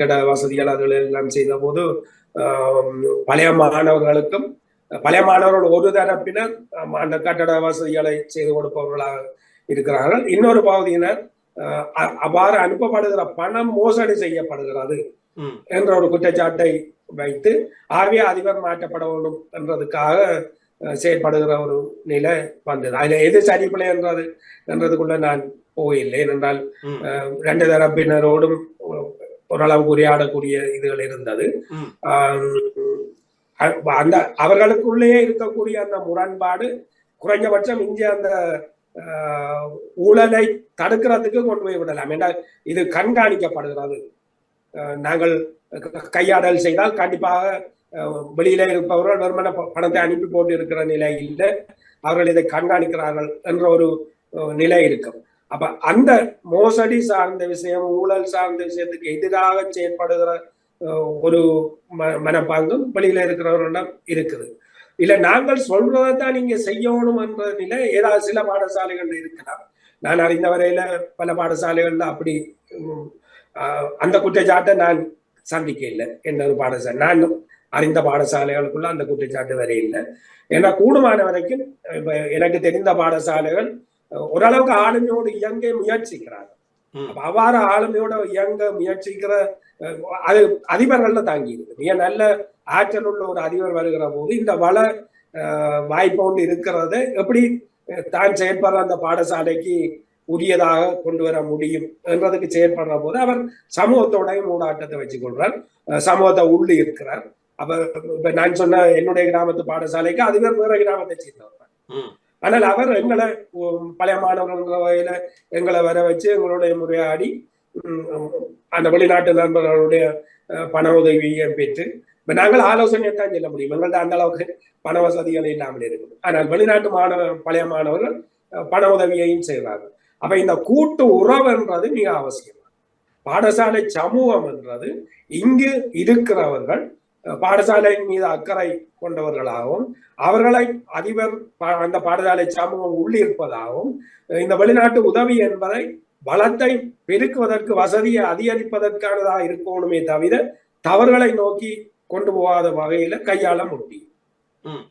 கட்டட வசதிகள் அதுகள் எல்லாம் செய்த போது பழைய மாணவர்களுக்கும் பழைய மாணவர்கள் ஒரு தரப்பினர் அந்த கட்டட வசதிகளை செய்து கொடுப்பவர்களாக இருக்கிறார்கள். இன்னொரு பகுதியினர் அவ்வாறு அனுப்பப்படுகிற பணம் மோசடி செய்யப்படுகிறது என்ற ஒரு குற்றச்சாட்டை வைத்து ஆகவே அதிபர் மாற்றப்பட வேண்டும் என்றதுக்காக செயற்படுகிற ஒரு நிலை வந்தது. அதுல எது சரிப்பில்லை என்றதுக்குள்ள நான் போயில்லை. ஏனென்றால் ரெண்டு தரப்பினரோடும் ஓரளவுக்கு உரையாடக்கூடிய இதுகள் இருந்தது. அந்த அவர்களுக்குள்ளேயே இருக்கக்கூடிய அந்த முரண்பாடு குறைஞ்சபட்சம் இங்கே அந்த ஊழலை தடுக்கிறதுக்கு கொண்டு போய் விடலாம். என்றால் இது கண்காணிக்கப்படுகிறது. நாங்கள் கையாடல் செய்தால் கண்டிப்பாக வெளியில இருப்பவர்கள் வெறுமன பணத்தை அனுப்பி போட்டு இருக்கிற நிலை இல்லை, அவர்கள் இதை கண்காணிக்கிறார்கள் என்ற ஒரு நிலை இருக்கும். அப்ப அந்த மோசடி சார்ந்த விஷயம், ஊழல் சார்ந்த விஷயத்துக்கு எதிராக செயற்படுகிற ஒரு மனப்பாங்கும் வெளியில இருக்கிறவர்களிடம் இருக்குது. இல்ல நாங்கள் சொல்றதான் நீங்க செய்யணும் என்ற நிலை ஏதாவது சில பாடசாலைகள் இருக்கலாம். நான் அறிந்த வரையில பல பாடசாலைகள்ல அப்படி அந்த குற்றச்சாட்டை நான் சந்திக்க இல்லை. எந்த ஒரு பாடசாலை நான் அறிந்த பாடசாலைகளுக்குள்ள அந்த குற்றச்சாட்டு வரை இல்லை. ஏன்னா கூடுமான வரைக்கும் இப்ப எனக்கு தெரிந்த பாடசாலைகள் ஓரளவுக்கு ஆளுமையோடு இயங்க முயற்சிக்கிறாங்க. அவ்வாறு ஆளுமையோட இயங்க முயற்சிக்கிற அது அதிபர்கள்ல தாங்கி இருக்கு. மிக நல்ல ஆற்றல் உள்ள ஒரு அதிபர் வருகிற போது இந்த வள வாய்ப்பு ஒன்று இருக்கிறத எப்படி தான் செயற்படுற அந்த பாடசாலைக்கு உரியதாக கொண்டு வர முடியும் என்றதுக்கு செயற்படுற போது அவர் சமூகத்தோடையும் ஊடாட்டத்தை வச்சுக்கொள்றார், சமூகத்தை உள்ளு இருக்கிறார். அப்ப இப்ப நான் சொன்ன என்னுடைய கிராமத்து பாடசாலைக்கு அதிபர் வேற கிராமத்தை சேர்ந்தவர். ஆனால் அவர் எங்களை பழைய மாணவர்கள் வகையில எங்களை வர வச்சு எங்களுடைய முறையாடி அந்த வெளிநாட்டு நண்பர்களுடைய பண உதவியை பெற்று இப்ப நாங்கள் ஆலோசனையைத்தான் சொல்ல முடியும். எங்கள்ட்ட அந்த அளவுக்கு பண வசதிகள் இல்லாமல் இருக்குது. ஆனால் வெளிநாட்டு பழைய மாணவர்கள் பண உதவியையும் செய்கிறார்கள். அப்ப இந்த கூட்டு உறவு என்றது மிக அவசியம். பாடசாலை சமூகம் என்றது இங்கு இருக்கிறவர்கள் பாடசாலையின் மீது அக்கறை கொண்டவர்களாகவும் அவர்களை அதிபர் அந்த பாடசாலை சமூகம் உள்ளிருப்பதாகவும் இந்த வெளிநாட்டு உதவி என்பதை வளத்தை பெருக்குவதற்கு வசதியை அதிகரிப்பதற்கானதாக இருக்கணுமே தவிர தவறுகளை நோக்கி கொண்டு போகாத வகையில கையாள முடியும்.